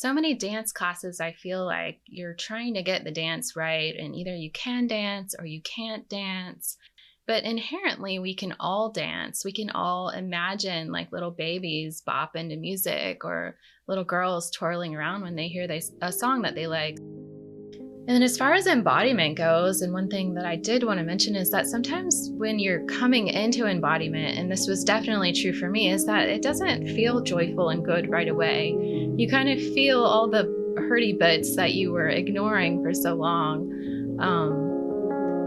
so many dance classes, I feel like you're trying to get the dance right, and either you can dance or you can't dance. But inherently, we can all dance. We can all imagine like little babies bopping to music or little girls twirling around when they hear a song that they like. And then as far as embodiment goes, and one thing that I did want to mention is that sometimes when you're coming into embodiment, and this was definitely true for me, is that it doesn't feel joyful and good right away. You kind of feel all the hurty bits that you were ignoring for so long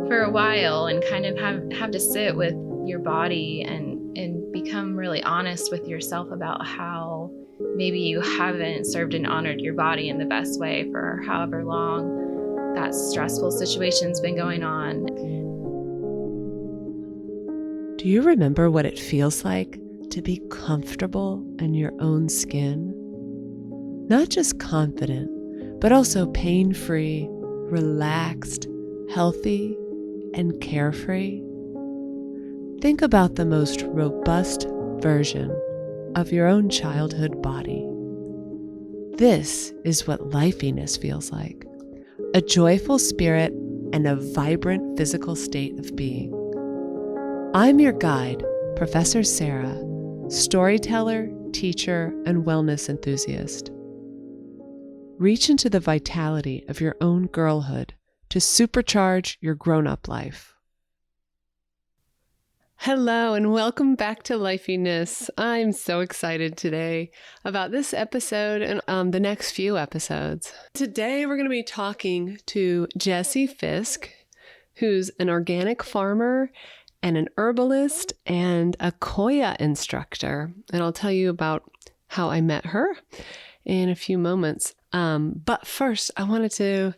for a while, and kind of have to sit with your body and become really honest with yourself about how maybe you haven't served and honored your body in the best way for however long that stressful situation's been going on. Do you remember what it feels like to be comfortable in your own skin? Not just confident, but also pain-free, relaxed, healthy, and carefree? Think about the most robust version of your own childhood body. This is what lifeiness feels like. A joyful spirit and a vibrant physical state of being. I'm your guide, Professor Sarah, storyteller, teacher, and wellness enthusiast. Reach into the vitality of your own girlhood to supercharge your grown-up life. Hello and welcome back to Lifeiness. I'm so excited today about this episode and the next few episodes. Today we're going to be talking to Jessi Fiske, who's an organic farmer and an herbalist and a Qoya instructor. And I'll tell you about how I met her in a few moments. But first, I wanted to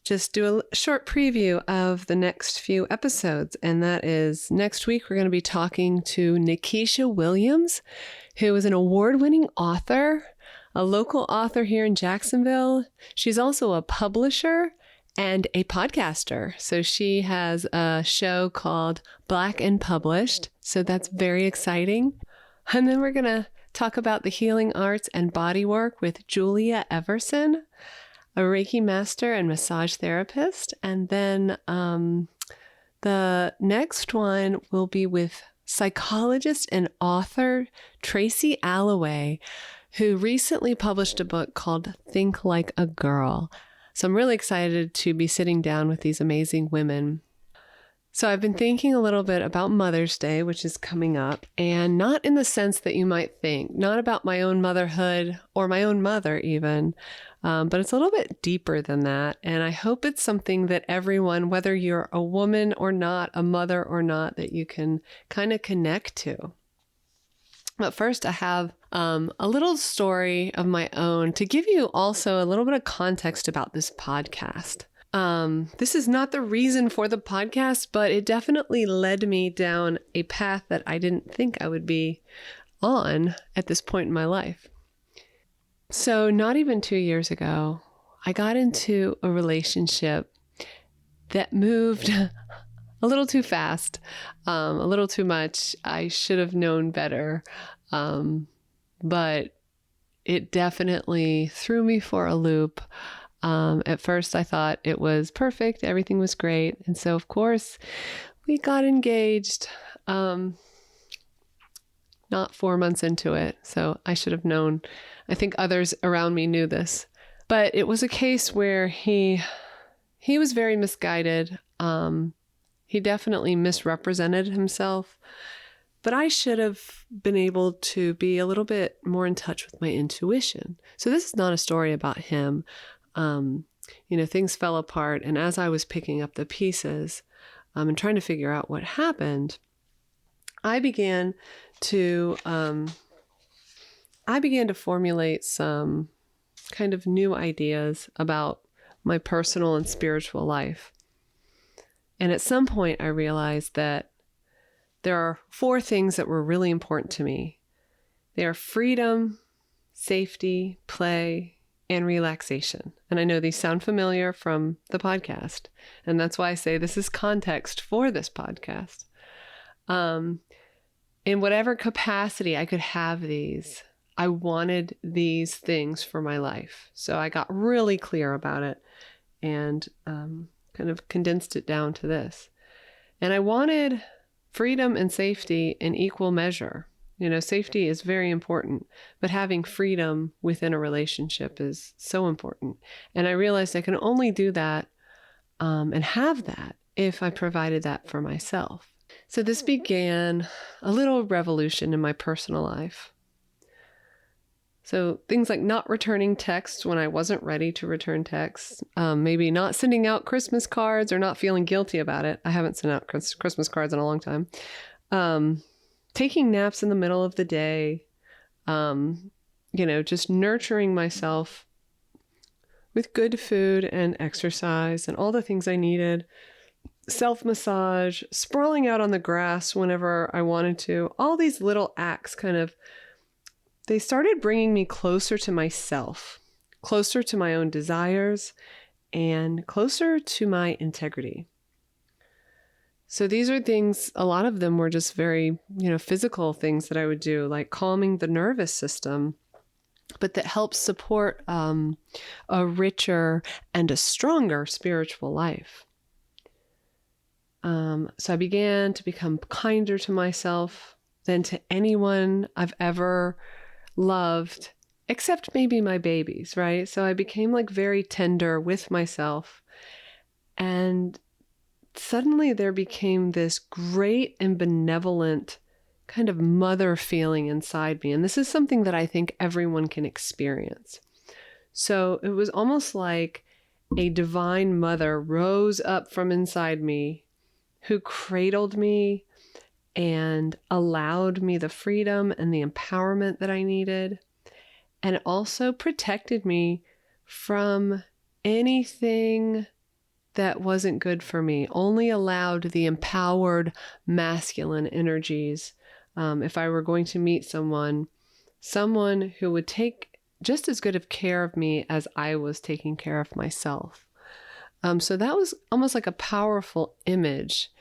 just do a short preview of the next few episodes. And that is next week, we're going to be talking to Nikisha Williams, who is an award-winning author, a local author here in Jacksonville. She's also a publisher and a podcaster. So she has a show called Black and Published. So that's very exciting. And then we're going to talk about the healing arts and body work with Julia Everson, a Reiki master and massage therapist. And then the next one will be with psychologist and author Tracy Alloway, who recently published a book called Think Like a Girl. So I'm really excited to be sitting down with these amazing women. So I've been thinking a little bit about Mother's Day, which is coming up, and not in the sense that you might think, not about my own motherhood or my own mother even, but it's a little bit deeper than that. And I hope it's something that everyone, whether you're a woman or not, a mother or not, that you can kind of connect to. But first, I have a little story of my own to give you also a little bit of context about this podcast. This is not the reason for the podcast, but it definitely led me down a path that I didn't think I would be on at this point in my life. So not even 2 years ago, I got into a relationship that moved a little too fast, a little too much. I should have known better, but it definitely threw me for a loop. At first, I thought it was perfect. Everything was great. And so, of course, we got engaged not 4 months into it. So I should have known. I think others around me knew this. But it was a case where he was very misguided. He definitely misrepresented himself. But I should have been able to be a little bit more in touch with my intuition. So this is not a story about him. Things fell apart. And as I was picking up the pieces and trying to figure out what happened, I began to formulate some kind of new ideas about my personal and spiritual life. And at some point, I realized that there are 4 things that were really important to me. They are freedom, safety, play, and relaxation. And I know these sound familiar from the podcast. And that's why I say this is context for this podcast. In whatever capacity I could have these, I wanted these things for my life. So I got really clear about it and kind of condensed it down to this. And I wanted freedom and safety in equal measure. Safety is very important, but having freedom within a relationship is so important. And I realized I can only do that and have that if I provided that for myself. So this began a little revolution in my personal life. So things like not returning texts when I wasn't ready to return texts, maybe not sending out Christmas cards or not feeling guilty about it. I haven't sent out Christmas cards in a long time. Taking naps in the middle of the day, just nurturing myself with good food and exercise and all the things I needed. Self-massage, sprawling out on the grass whenever I wanted to. All these little acts they started bringing me closer to myself, closer to my own desires, and closer to my integrity. So these are things, a lot of them were just very, physical things that I would do, like calming the nervous system, but that helps support a richer and a stronger spiritual life. So I began to become kinder to myself than to anyone I've ever loved, except maybe my babies, right? So I became very tender with myself. And suddenly there became this great and benevolent kind of mother feeling inside me. And this is something that I think everyone can experience. So it was almost like a divine mother rose up from inside me who cradled me and allowed me the freedom and the empowerment that I needed, and also protected me from anything that wasn't good for me, only allowed the empowered masculine energies. If I were going to meet someone who would take just as good of care of me as I was taking care of myself. So that was almost like a powerful image.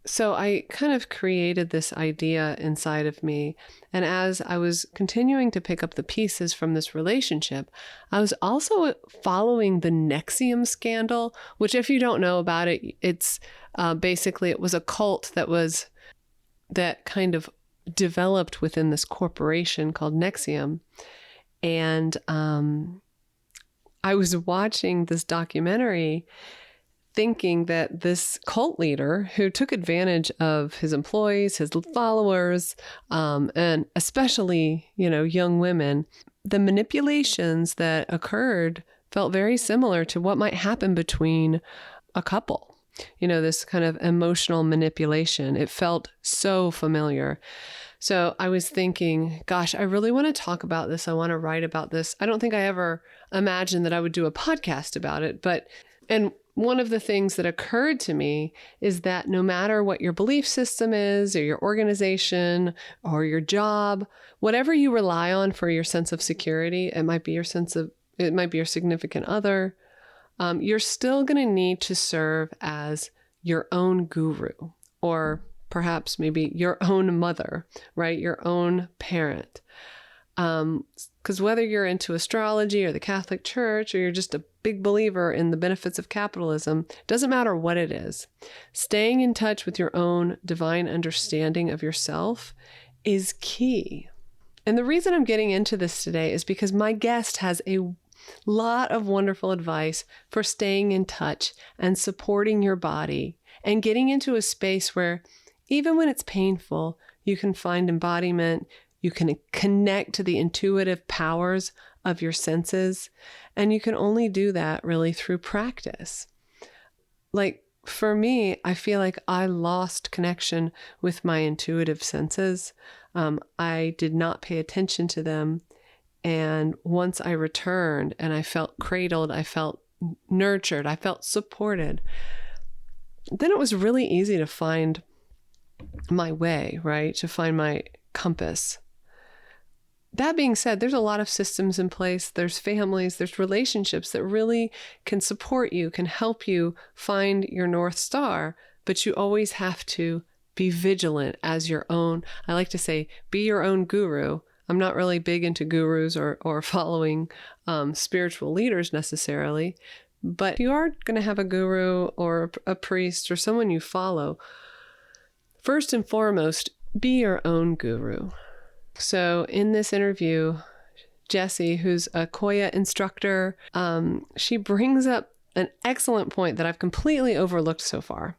So I kind of created this idea inside of me. And as I was continuing to pick up the pieces from this relationship, I was also following the NXIVM scandal, which if you don't know about it, it's basically, it was a cult that kind of developed within this corporation called NXIVM. And I was watching this documentary thinking that this cult leader who took advantage of his employees, his followers, and especially, young women, the manipulations that occurred felt very similar to what might happen between a couple. This kind of emotional manipulation. It felt so familiar. So I was thinking, gosh, I really want to talk about this. I want to write about this. I don't think I ever imagined that I would do a podcast about it, and one of the things that occurred to me is that no matter what your belief system is, or your organization, or your job, whatever you rely on for your sense of security, it might be your significant other, you're still going to need to serve as your own guru, or perhaps maybe your own mother, right? Your own parent. Because whether you're into astrology or the Catholic Church, or you're just a big believer in the benefits of capitalism, doesn't matter what it is. Staying in touch with your own divine understanding of yourself is key. And the reason I'm getting into this today is because my guest has a lot of wonderful advice for staying in touch and supporting your body and getting into a space where even when it's painful, you can find embodiment. You can connect to the intuitive powers of your senses, and you can only do that really through practice. Like for me, I feel like I lost connection with my intuitive senses. I did not pay attention to them. And once I returned and I felt cradled, I felt nurtured, I felt supported, then it was really easy to find my way, right? To find my compass. That being said, there's a lot of systems in place. There's families, there's relationships that really can support you, can help you find your North Star, but you always have to be vigilant as your own, I like to say, be your own guru, I'm not really big into gurus or following spiritual leaders necessarily. But if you are going to have a guru or a priest or someone you follow, first and foremost, be your own guru. So in this interview, Jessi, who's a Qoya instructor, she brings up an excellent point that I've completely overlooked so far.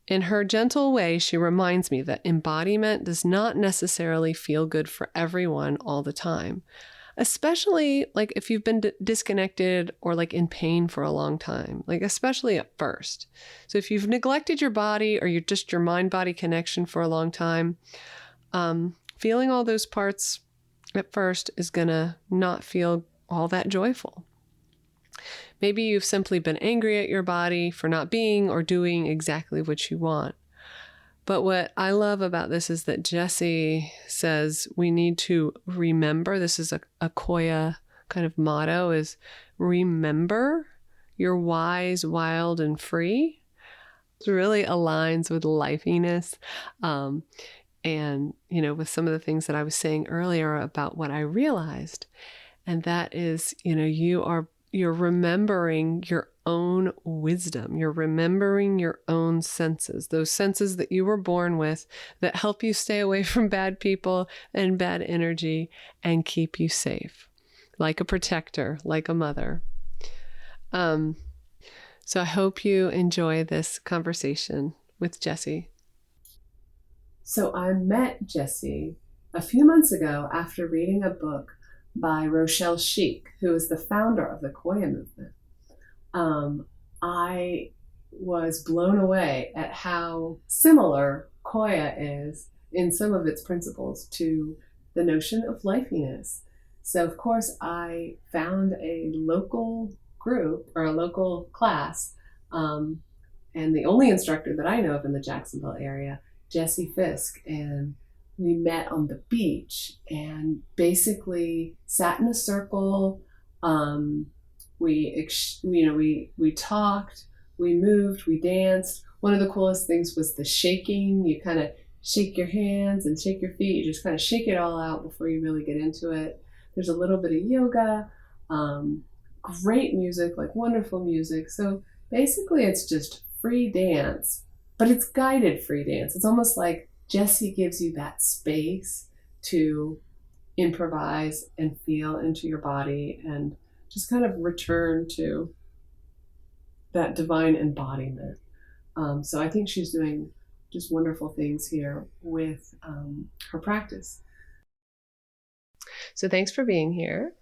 In her gentle way, she reminds me that embodiment does not necessarily feel good for everyone all the time, especially like if you've been disconnected or like in pain for a long time, like especially at first. So if you've neglected your body or your mind-body connection for a long time, feeling all those parts at first is going to not feel all that joyful. Maybe you've simply been angry at your body for not being or doing exactly what you want. But what I love about this is that Jessi says we need to remember, this is a Qoya kind of motto, is remember you're wise, wild, and free. It really aligns with lifiness. And, with some of the things that I was saying earlier about what I realized. And that is, you're remembering your own wisdom. You're remembering your own senses, those senses that you were born with that help you stay away from bad people and bad energy and keep you safe, like a protector, like a mother. So I hope you enjoy this conversation with Jessi. So I met Jessi a few months ago after reading a book by Rochelle Schieck, who is the founder of the Qoya movement. I was blown away at how similar Qoya is in some of its principles to the notion of lifiness. So of course I found a local group or a local class, and the only instructor that I know of in the Jacksonville area, Jessi Fiske, and we met on the beach and basically sat in a circle. We talked, we moved, we danced. One of the coolest things was the shaking. You kind of shake your hands and shake your feet. You just kind of shake it all out before you really get into it. There's a little bit of yoga, great music, like wonderful music. So basically it's just free dance, but it's guided free dance. It's almost like Jessi gives you that space to improvise and feel into your body and just kind of return to that divine embodiment. So I think she's doing just wonderful things here with her practice. So thanks for being here.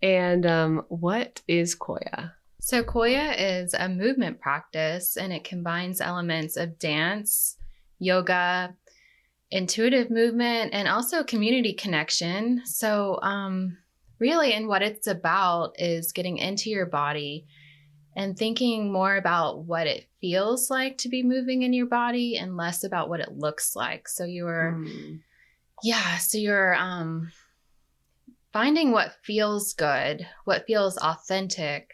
And what is Qoya? So Qoya is a movement practice, and it combines elements of dance, yoga, intuitive movement, and also community connection. So really, and what it's about is getting into your body and thinking more about what it feels like to be moving in your body and less about what it looks like. So you're finding what feels good, what feels authentic.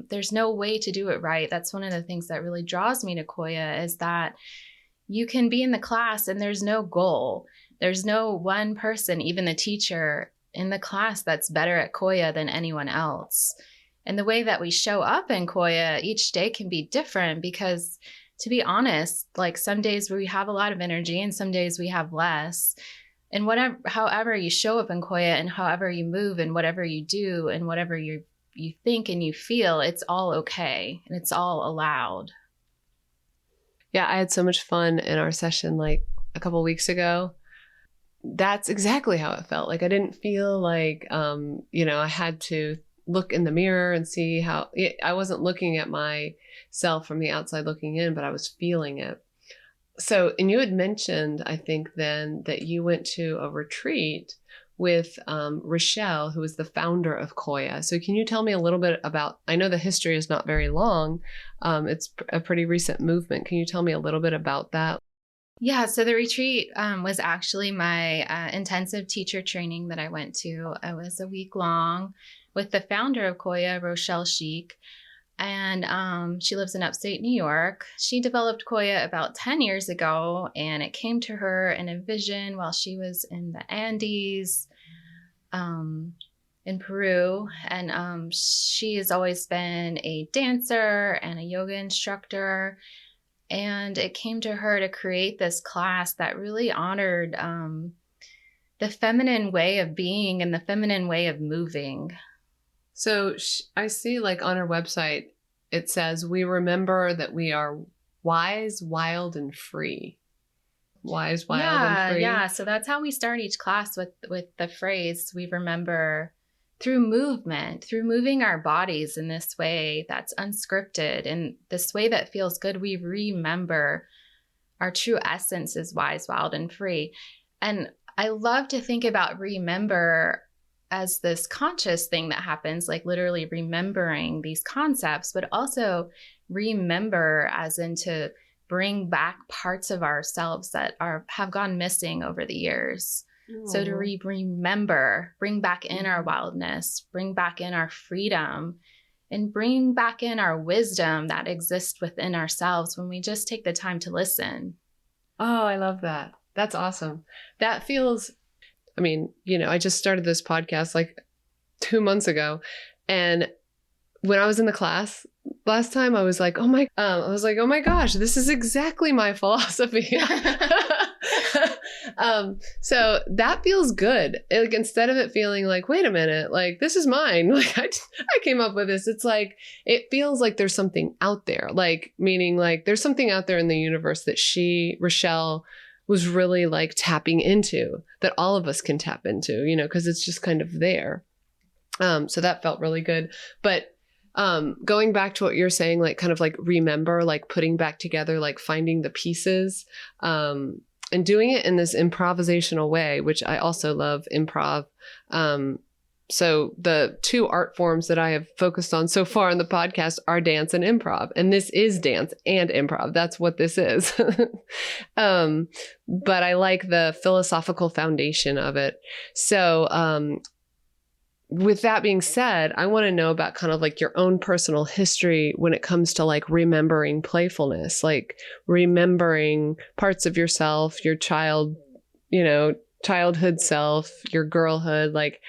There's no way to do it right. That's one of the things that really draws me to Qoya, is that you can be in the class and there's no goal. There's no one person, even the teacher in the class, that's better at Qoya than anyone else. And the way that we show up in Qoya each day can be different because, to be honest, like some days we have a lot of energy and some days we have less. And however you show up in Qoya and however you move and whatever you do and whatever you think and you feel, it's all okay and it's all allowed. Yeah, I had so much fun in our session like a couple weeks ago. That's exactly how it felt. Like I didn't feel like, I had to look in the mirror and see how I wasn't looking at myself from the outside looking in, but I was feeling it. So, and you had mentioned, I think then, that you went to a retreat with Rochelle, who is the founder of Qoya. So can you tell me a little bit about, I know the history is not very long. It's a pretty recent movement. Can you tell me a little bit about that? Yeah, so the retreat was actually my intensive teacher training that I went to. It was a week long with the founder of Qoya, Rochelle Schieck. And she lives in upstate New York. She developed Qoya about 10 years ago, and it came to her in a vision while she was in the Andes in Peru. And she has always been a dancer and a yoga instructor. And it came to her to create this class that really honored the feminine way of being and the feminine way of moving. So I see like on her website, it says, we remember that we are wise, wild, and free. Wise, wild, and free. Yeah. So that's how we start each class with the phrase, we remember through movement, through moving our bodies in this way that's unscripted and this way that feels good. We remember our true essence is wise, wild, and free. And I love to think about remember as this conscious thing that happens, like literally remembering these concepts, but also remember as in to bring back parts of ourselves that have gone missing over the years. So to remember, bring back in our wildness, bring back in our freedom, and bring back in our wisdom that exists within ourselves when we just take the time to listen. Oh, I love that. That's awesome. That feels, I mean, I just started this podcast like 2 months ago. And when I was in the class last time, I was like, oh my gosh, this is exactly my philosophy. So that feels good. Like, instead of it feeling like, wait a minute, like this is mine. Like I came up with this. It's like, it feels like there's something out there, like meaning like there's something out there in the universe that Rochelle was really like tapping into, that all of us can tap into, because it's just kind of there. So that felt really good. But going back to what you're saying, like kind of like remember, like putting back together, like finding the pieces, and doing it in this improvisational way, which I also love improv. So the two art forms that I have focused on so far in the podcast are dance and improv. And this is dance and improv. That's what this is. But I like the philosophical foundation of it. So with that being said, I want to know about kind of like your own personal history when it comes to like remembering playfulness, like remembering parts of yourself, your childhood self, your girlhood, like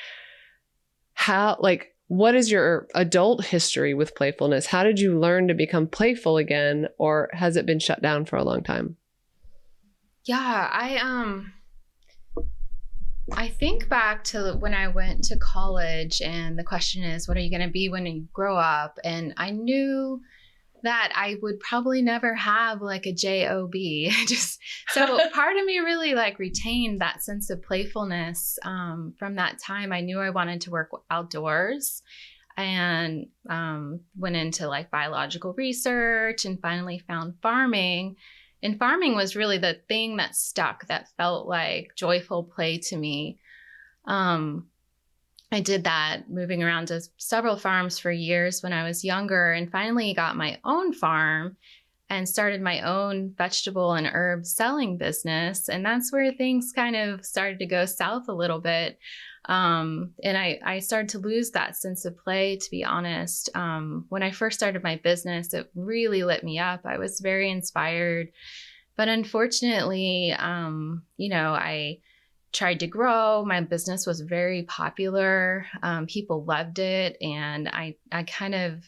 how, like, what is your adult history with playfulness? How did you learn to become playful again, or has it been shut down for a long time? Yeah, I think back to when I went to college, and the question is, what are you going to be when you grow up? And I knew that I would probably never have like a job. So part of me really like retained that sense of playfulness from that time. I knew I wanted to work outdoors, and went into like biological research, and finally found farming. And farming was really the thing that stuck, that felt like joyful play to me. I did that, moving around to several farms for years when I was younger, and finally got my own farm and started my own vegetable and herb selling business. And that's where things kind of started to go south a little bit. And I started to lose that sense of play, to be honest. When I first started my business, it really lit me up. I was very inspired. But unfortunately, I tried to grow. My business was very popular. People loved it. And I kind of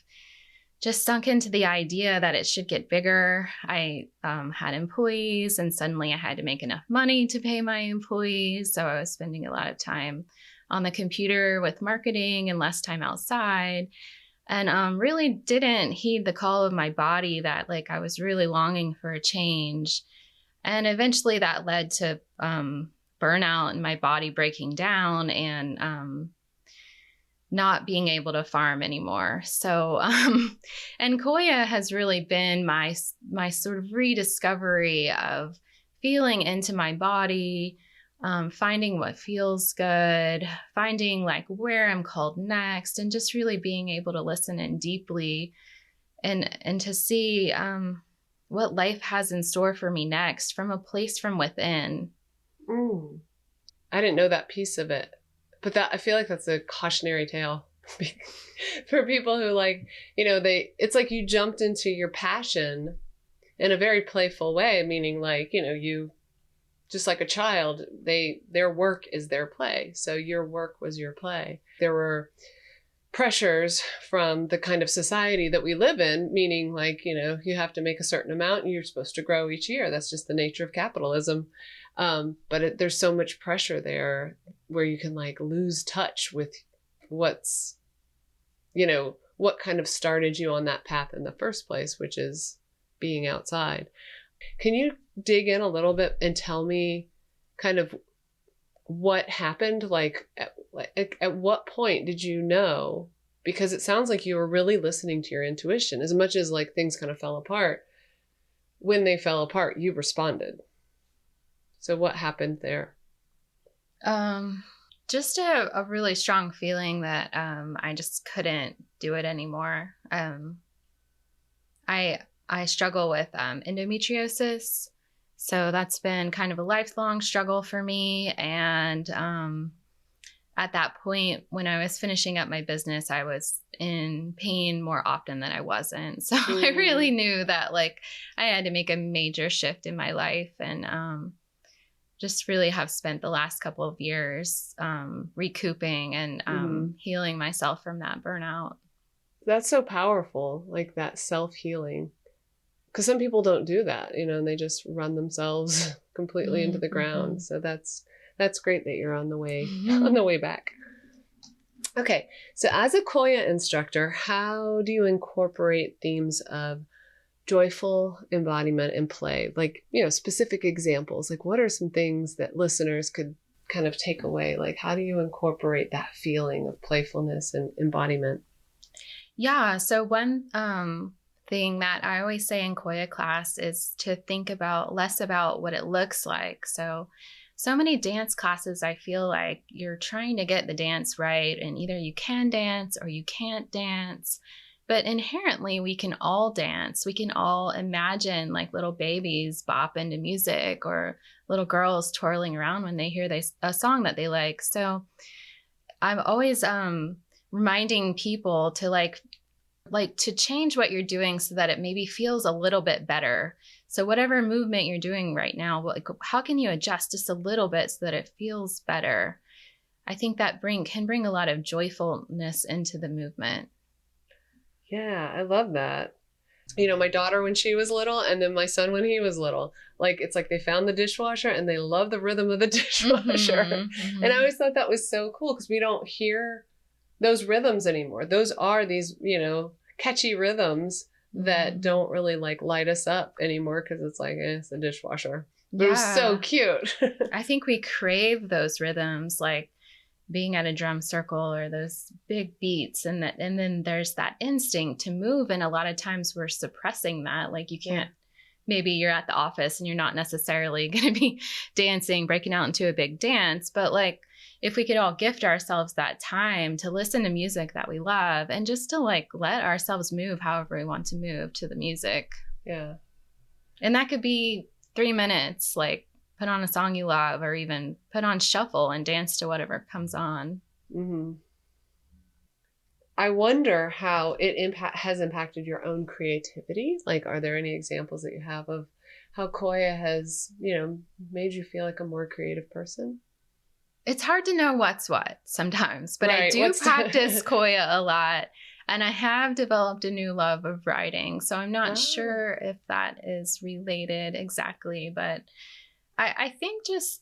just sunk into the idea that it should get bigger. I had employees, and suddenly I had to make enough money to pay my employees. So I was spending a lot of time on the computer with marketing and less time outside, and really didn't heed the call of my body that like I was really longing for a change. And eventually that led to burnout and my body breaking down, and not being able to farm anymore. So, and Qoya has really been my sort of rediscovery of feeling into my body, finding what feels good, finding like where I'm called next, and just really being able to listen in deeply, and to see what life has in store for me next from a place from within. I didn't know that piece of it. But that, I feel like that's a cautionary tale. For people who like, it's like you jumped into your passion in a very playful way, meaning like, you just like a child, their work is their play. So your work was your play. There were pressures from the kind of society that we live in, meaning like, you have to make a certain amount and you're supposed to grow each year. That's just the nature of capitalism. But there's so much pressure there where you can like lose touch with what's, what kind of started you on that path in the first place, which is being outside. Can you dig in a little bit and tell me kind of what happened? Like at what point did you know? Because it sounds like you were really listening to your intuition as much as like things kind of fell apart. When they fell apart, you responded. So what happened there? Just a really strong feeling that I just couldn't do it anymore. I struggle with endometriosis, so that's been kind of a lifelong struggle for me. And at that point, when I was finishing up my business, I was in pain more often than I wasn't. So I really knew that like I had to make a major shift in my life, and just really have spent the last couple of years recouping and healing myself from that burnout. That's so powerful, like that self-healing. Because some people don't do that, and they just run themselves completely into the ground. So that's great that you're on the way back. Okay, so as a Qoya instructor, how do you incorporate themes of joyful embodiment and play? Like, specific examples. Like, what are some things that listeners could kind of take away? Like, how do you incorporate that feeling of playfulness and embodiment? Yeah. So one thing that I always say in Qoya class is to think about less about what it looks like. So many dance classes, I feel like you're trying to get the dance right, and either you can dance or you can't dance. But inherently, we can all dance. We can all imagine like little babies bopping to music, or little girls twirling around when they hear a song that they like. So I'm always reminding people to like to change what you're doing so that it maybe feels a little bit better. So whatever movement you're doing right now, like, how can you adjust just a little bit so that it feels better? I think that can bring a lot of joyfulness into the movement. Yeah, I love that. My daughter when she was little, and then my son when he was little, like it's like they found the dishwasher and they love the rhythm of the dishwasher. And I always thought that was so cool because we don't hear those rhythms anymore. Those are these, catchy rhythms that don't really like light us up anymore because it's like, it's a dishwasher. But it was so cute. I think we crave those rhythms, like being at a drum circle or those big beats, and then there's that instinct to move, and a lot of times we're suppressing that. Like you can't, maybe you're at the office and you're not necessarily going to be dancing, breaking out into a big dance, but like if we could all gift ourselves that time to listen to music that we love and just to like let ourselves move however we want to move to the music. Yeah. And that could be 3 minutes, like put on a song you love, or even put on shuffle and dance to whatever comes on. Mm-hmm. I wonder how it has impacted your own creativity. Like, are there any examples that you have of how Qoya has, made you feel like a more creative person? It's hard to know what's what sometimes, but right. I do practice Qoya a lot, and I have developed a new love of writing. So I'm not sure if that is related exactly, but I think just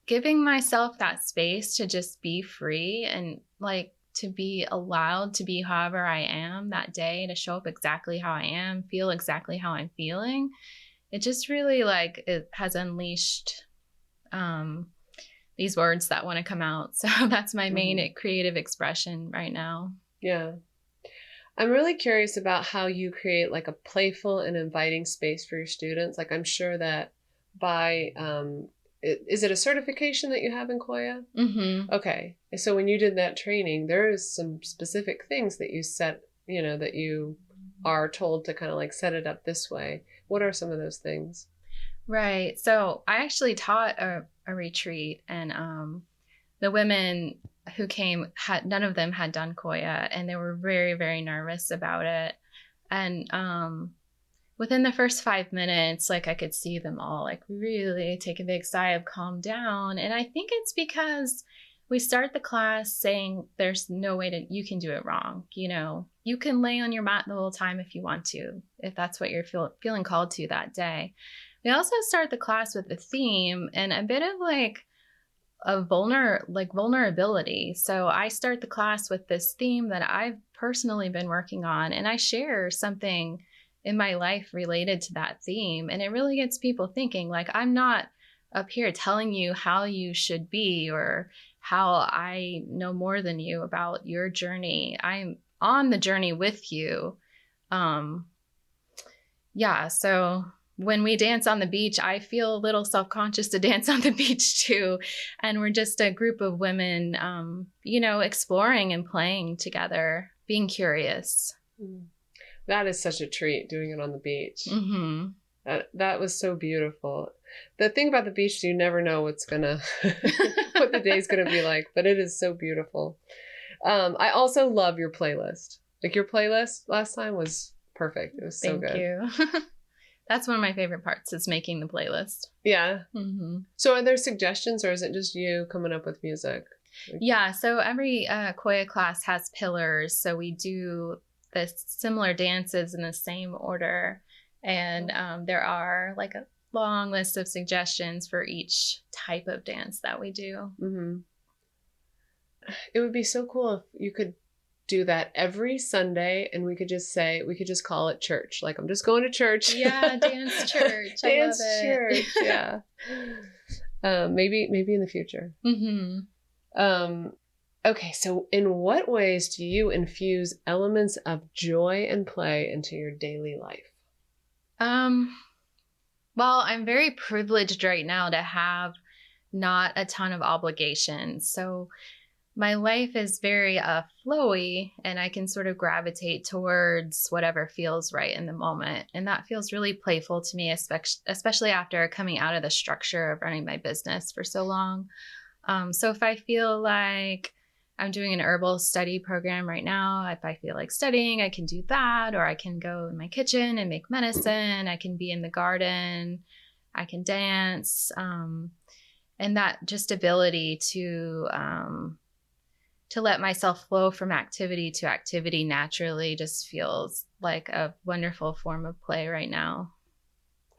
giving myself that space to just be free and like to be allowed to be however I am that day, to show up exactly how I am, feel exactly how I'm feeling. It just really like it has unleashed these words that want to come out. So that's my main creative expression right now. Yeah. I'm really curious about how you create like a playful and inviting space for your students. Like I'm sure that by, is it a certification that you have in Qoya? Mm-hmm. Okay. So when you did that training, there is some specific things that you set, that you are told to kind of like set it up this way. What are some of those things? Right. So I actually taught a retreat, and the women who came, none of them had done Qoya, and they were very, very nervous about it. And within the first 5 minutes, like I could see them all like really take a big sigh of calm down. And I think it's because we start the class saying there's no way that you can do it wrong. You can lay on your mat the whole time if you want to, if that's what you're feeling called to that day. We also start the class with a theme and a bit of like a vulnerability. So I start the class with this theme that I've personally been working on, and I share something in my life related to that theme. And it really gets people thinking, like, I'm not up here telling you how you should be or how I know more than you about your journey. I'm on the journey with you. So when we dance on the beach, I feel a little self-conscious to dance on the beach too. And we're just a group of women, exploring and playing together, being curious. That is such a treat, doing it on the beach. Mm-hmm. That was so beautiful. The thing about the beach, you never know what the day's gonna be like, but it is so beautiful. I also love your playlist. Like your playlist last time was perfect. It was so good. Thank you. That's one of my favorite parts, is making the playlist. Yeah. Mm-hmm. So are there suggestions, or is it just you coming up with music? Yeah. So every Qoya class has pillars. So we do the similar dances in the same order. And there are like a long list of suggestions for each type of dance that we do. Mm-hmm. It would be so cool if you could do that every Sunday, and we could just call it church. Like, I'm just going to church. Yeah, dance church. Dance I love it. church. Yeah. Maybe in the future. Mm-hmm. Okay, so in what ways do you infuse elements of joy and play into your daily life? Well, I'm very privileged right now to have not a ton of obligations. So my life is very flowy, and I can sort of gravitate towards whatever feels right in the moment. And that feels really playful to me, especially after coming out of the structure of running my business for so long. So if I feel like I'm doing an herbal study program right now, if I feel like studying, I can do that, or I can go in my kitchen and make medicine. I can be in the garden. I can dance. And that just ability to let myself flow from activity to activity naturally just feels like a wonderful form of play right now.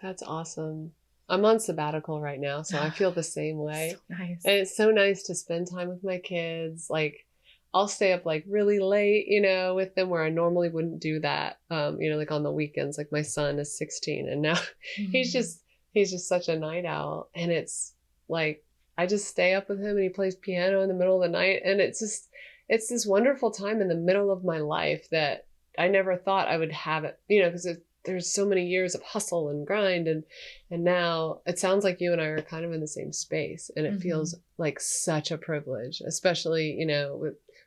That's awesome. I'm on sabbatical right now, so I feel the same way. So nice. And it's so nice to spend time with my kids. Like, I'll stay up like really late, with them, where I normally wouldn't do that. Like on the weekends. Like, my son is 16, and now he's just such a night owl. And it's like, I just stay up with him, and he plays piano in the middle of the night. And it's this wonderful time in the middle of my life that I never thought I would have it, because there's so many years of hustle and grind. And now it sounds like you and I are kind of in the same space, and it feels like such a privilege, especially,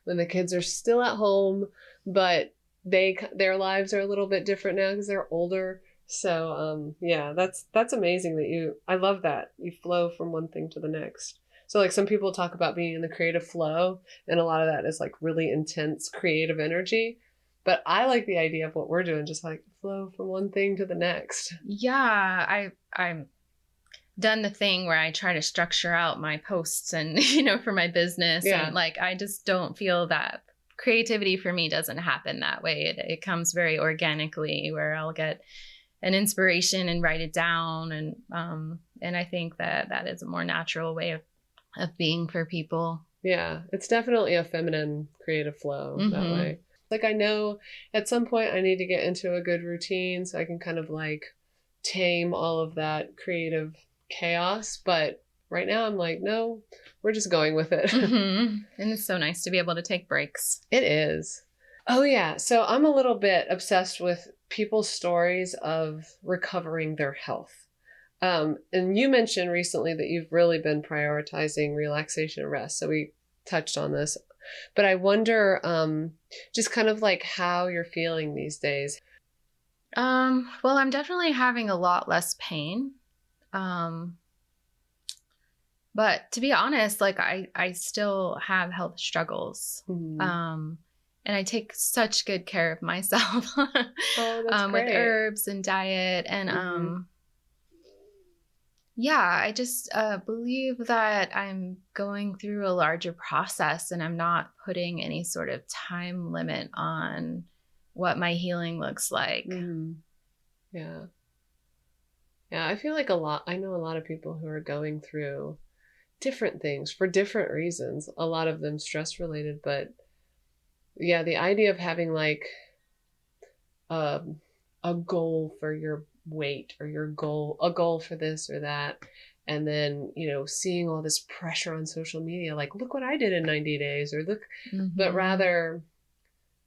when the kids are still at home, but their lives are a little bit different now because they're older. So, that's amazing I love that you flow from one thing to the next. So like some people talk about being in the creative flow, and a lot of that is like really intense creative energy. But I like the idea of what we're doing, just like flow from one thing to the next. Yeah, I'm done the thing where I try to structure out my posts and, for my business. Yeah. And like, I just don't feel that creativity for me doesn't happen that way. It comes very organically, where I'll get an inspiration and write it down. And I think that is a more natural way of being for people. Yeah, it's definitely a feminine creative flow that way. Like, I know at some point I need to get into a good routine so I can kind of like tame all of that creative chaos. But right now I'm like, no, we're just going with it. And it's so nice to be able to take breaks. It is. Oh yeah. So I'm a little bit obsessed with people's stories of recovering their health. And you mentioned recently that you've really been prioritizing relaxation and rest. So we touched on this. But I wonder just kind of like how you're feeling these days. Well, I'm definitely having a lot less pain. But to be honest, like I still have health struggles. Mm-hmm. And I take such good care of myself Oh, that's with great. herbs and diet. And Mm-hmm. yeah, I just believe that I'm going through a larger process and I'm not putting any sort of time limit on what my healing looks like. Mm-hmm. Yeah. Yeah, I know a lot of people who are going through different things for different reasons, a lot of them stress related, but yeah, the idea of having like um, a goal for your weight or a goal for this or that, and then, seeing all this pressure on social media, like, look what I did in 90 days, or look, but Mm-hmm. rather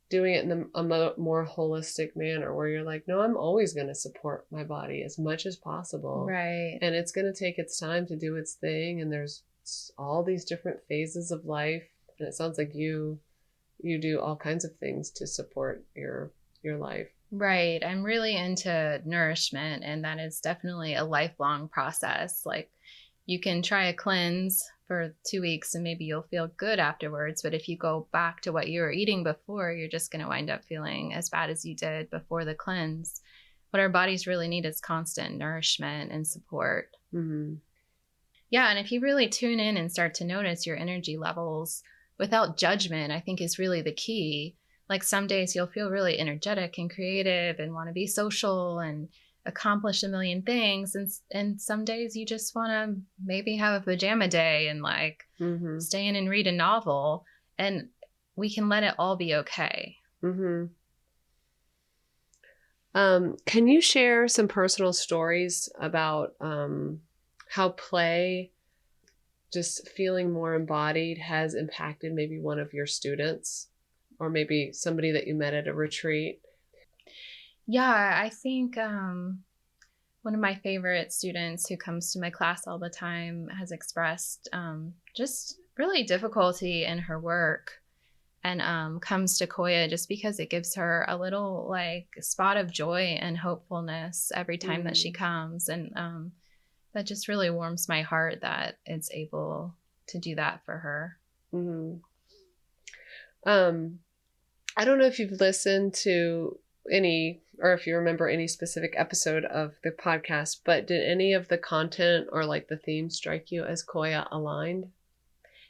doing it in a more holistic manner where you're like, no, I'm always going to support my body as much as possible. Right. And it's going to take its time to do its thing. And there's all these different phases of life. And it sounds like you do all kinds of things to support your life. Right. I'm really into nourishment, and that is definitely a lifelong process. Like, you can try a cleanse for 2 weeks and maybe you'll feel good afterwards. But if you go back to what you were eating before, you're just going to wind up feeling as bad as you did before the cleanse. What our bodies really need is constant nourishment and support. Mm-hmm. Yeah. And if you really tune in and start to notice your energy levels without judgment, I think is really the key. Like, some days you'll feel really energetic and creative and want to be social and accomplish a million things. And some days you just want to maybe have a pajama day and like Mm-hmm. stay in and read a novel. And we can let it all be okay. Mm-hmm. Can you share some personal stories about how play, just feeling more embodied, has impacted maybe one of your students or maybe somebody that you met at a retreat? Yeah, I think one of my favorite students who comes to my class all the time has expressed just really difficulty in her work, and comes to Qoya just because it gives her a little like spot of joy and hopefulness every time that she Mm-hmm. comes. And that just really warms my heart that it's able to do that for her. Mm-hmm. Um, I don't know if you've listened to any, or if you remember any specific episode of the podcast, but did any of the content or like the theme strike you as Qoya aligned?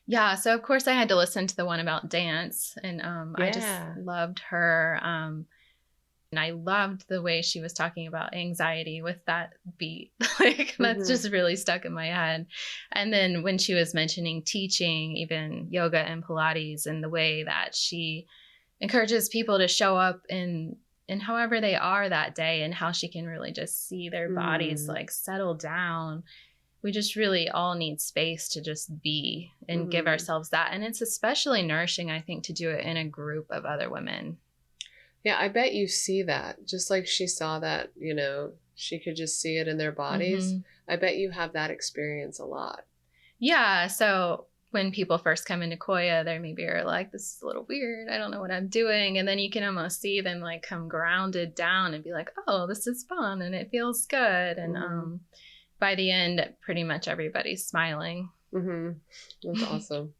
Yeah, so of course I had to listen to the one about dance, and I just Yeah. loved her. And I loved the way she was talking about anxiety with that beat. Like, that's Mm-hmm. just really stuck in my head. And then when she was mentioning teaching, even yoga and Pilates, and the way that she encourages people to show up in however they are that day, and how she can really just see their bodies Mm-hmm. like settle down. We just really all need space to just be and give Mm-hmm. ourselves that. And it's especially nourishing, I think, to do it in a group of other women. Yeah, I bet you see that. Just like she saw that, she could just see it in their bodies. Mm-hmm. I bet you have that experience a lot. Yeah. So when people first come into Qoya, they maybe are like, this is a little weird. I don't know what I'm doing. And then you can almost see them like come grounded down and be like, oh, this is fun and it feels good. And Mm-hmm. by the end, pretty much everybody's smiling. Mm-hmm. That's awesome.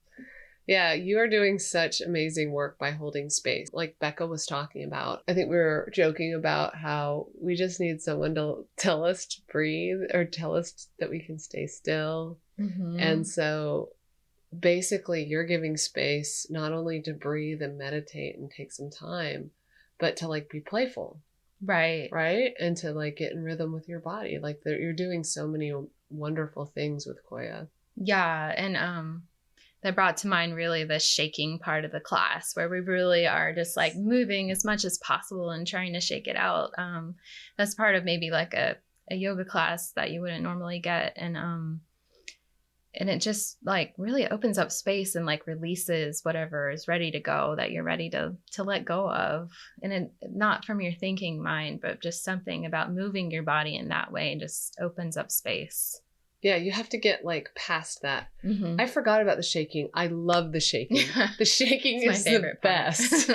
Yeah, you are doing such amazing work by holding space. Like Becca was talking about, I think we were joking about how we just need someone to tell us to breathe or tell us that we can stay still. Mm-hmm. And so basically, you're giving space not only to breathe and meditate and take some time, but to like be playful, Right. right? And to like get in rhythm with your body. Like you're doing so many wonderful things with Qoya. Yeah. And that brought to mind really the shaking part of the class, where we really are just like moving as much as possible and trying to shake it out. That's part of maybe like a yoga class that you wouldn't normally get. And it just like really opens up space and like releases whatever is ready to go, that you're ready to let go of. And it, not from your thinking mind, but just something about moving your body in that way just opens up space. Yeah, you have to get like past that. Mm-hmm. I forgot about the shaking. I love the shaking. The shaking is the best.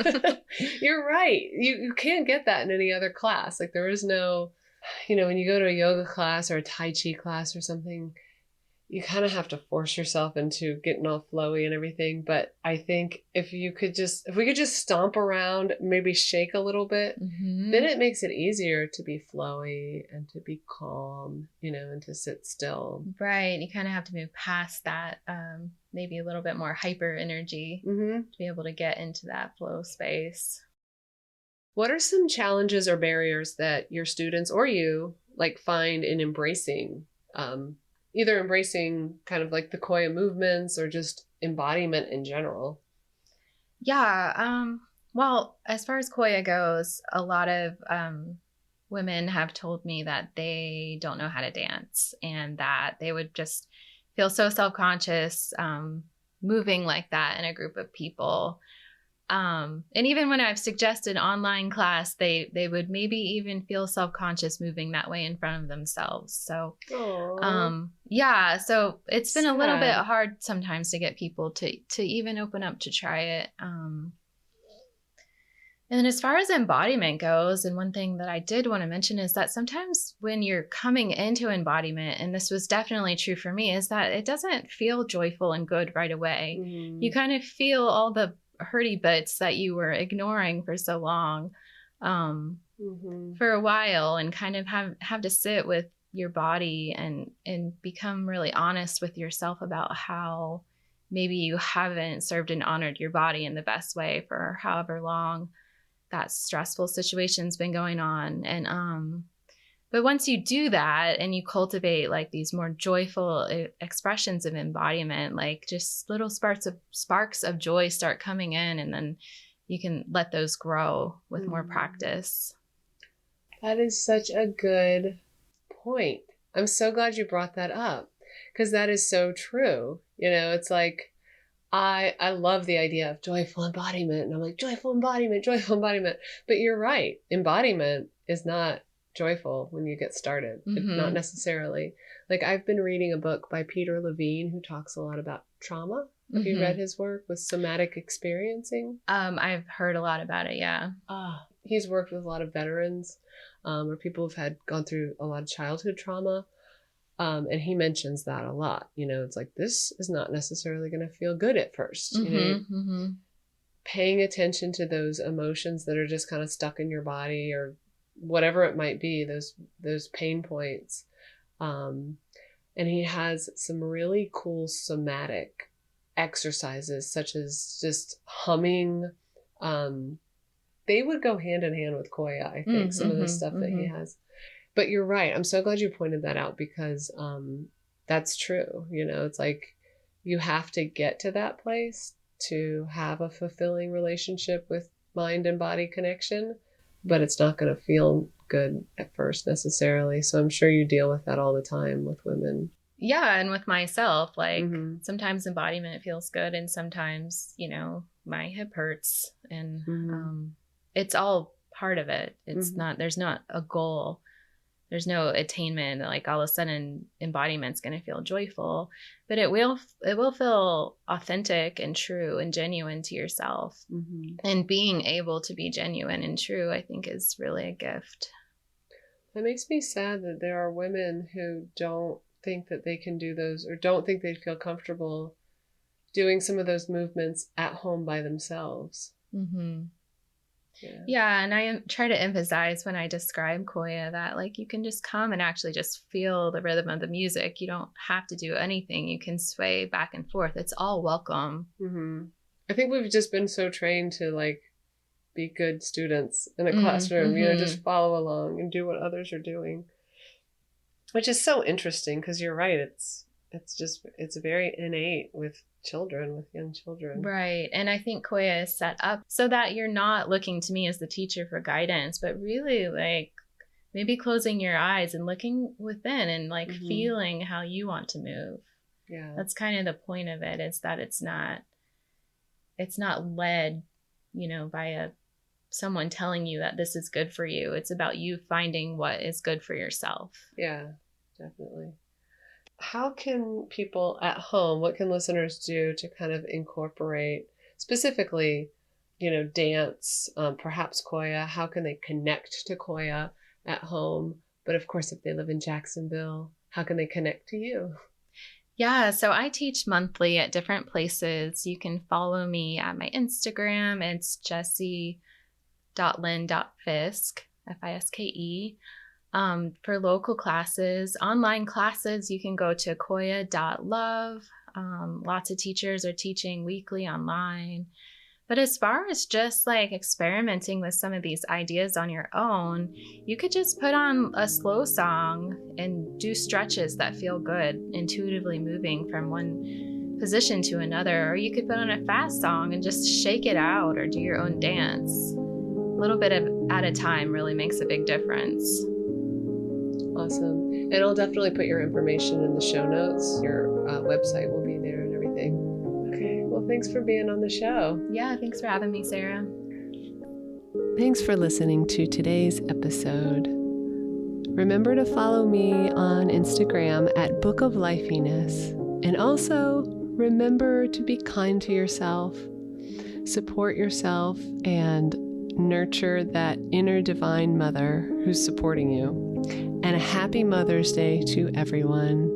You're right. You can't get that in any other class. Like there is no, when you go to a yoga class or a Tai Chi class or something, you kind of have to force yourself into getting all flowy and everything. But I think if we could just stomp around, maybe shake a little bit, then it makes it easier to be flowy and to be calm, and to sit still. Right. You kind of have to move past that, maybe a little bit more hyper energy to be able to get into that flow space. What are some challenges or barriers that your students or you find in embracing, either embracing kind of like the Qoya movements or just embodiment in general? Yeah. Well, as far as Qoya goes, a lot of women have told me that they don't know how to dance and that they would just feel so self-conscious moving like that in a group of people. And even when I've suggested online class, they would maybe even feel self-conscious moving that way in front of themselves. So, yeah, so it's been a little bit hard sometimes to get people to even open up to try it. And as far as embodiment goes, and one thing that I did want to mention is that sometimes when you're coming into embodiment, and this was definitely true for me, is that it doesn't feel joyful and good right away. You kind of feel all the hurty bits that you were ignoring for so long for a while, and kind of have to sit with your body and become really honest with yourself about how maybe you haven't served and honored your body in the best way for however long that stressful situation's been going on. And but once you do that and you cultivate these more joyful expressions of embodiment, just little sparks of joy start coming in, and then you can let those grow with more practice. That is such a good point. I'm so glad you brought that up, because that is so true. It's I love the idea of joyful embodiment, and I'm like, joyful embodiment. But you're right. Embodiment is not joyful when you get started. Not necessarily. I've been reading a book by Peter Levine who talks a lot about trauma. Have you read his work with somatic experiencing? I've heard a lot about it. Yeah. He's worked with a lot of veterans, or people who've gone through a lot of childhood trauma. And he mentions that a lot. It's this is not necessarily going to feel good at first. Paying attention to those emotions that are just kind of stuck in your body, or whatever it might be, those pain points. And he has some really cool somatic exercises, such as just humming. They would go hand in hand with Qoya, I think, some of the stuff that he has. But you're right. I'm so glad you pointed that out, because that's true. It's you have to get to that place to have a fulfilling relationship with mind and body connection, but it's not going to feel good at first necessarily. So I'm sure you deal with that all the time with women. Yeah, and with myself, sometimes embodiment feels good, and sometimes, my hip hurts, and it's all part of it. It's not, there's not a goal. There's no attainment, all of a sudden embodiment's going to feel joyful, but it will feel authentic and true and genuine to yourself. And being able to be genuine and true, I think, is really a gift. It makes me sad that there are women who don't think that they can do those, or don't think they'd feel comfortable doing some of those movements at home by themselves. Yeah, and I try to emphasize when I describe Qoya that you can just come and actually just feel the rhythm of the music. You don't have to do anything. You can sway back and forth. It's all welcome. I think we've just been so trained to be good students in a classroom, just follow along and do what others are doing, which is so interesting, because you're right. It's very innate with young children. Right. And I think Qoya is set up so that you're not looking to me as the teacher for guidance, but really maybe closing your eyes and looking within and feeling how you want to move. Yeah. That's kind of the point of it, is that it's not led, by someone telling you that this is good for you. It's about you finding what is good for yourself. Yeah, definitely. How can people at home, what can listeners do to kind of incorporate specifically, dance, perhaps Qoya? How can they connect to Qoya at home? But of course, if they live in Jacksonville, how can they connect to you? Yeah, so I teach monthly at different places. You can follow me at my Instagram. It's jessi.lynn.fiske, Fiske. For local classes, online classes, you can go to Qoya.love. Lots of teachers are teaching weekly online. But as far as just like experimenting with some of these ideas on your own, you could just put on a slow song and do stretches that feel good, intuitively moving from one position to another. Or you could put on a fast song and just shake it out or do your own dance. A little bit at a time really makes a big difference. Awesome. And I'll definitely put your information in the show notes. Your website will be there and everything. Okay. Well, thanks for being on the show. Yeah, thanks for having me, Sarah. Thanks for listening to today's episode. Remember to follow me on Instagram at Book of Lifeiness. And also remember to be kind to yourself, support yourself, and nurture that inner divine mother who's supporting you. And a happy Mother's Day to everyone.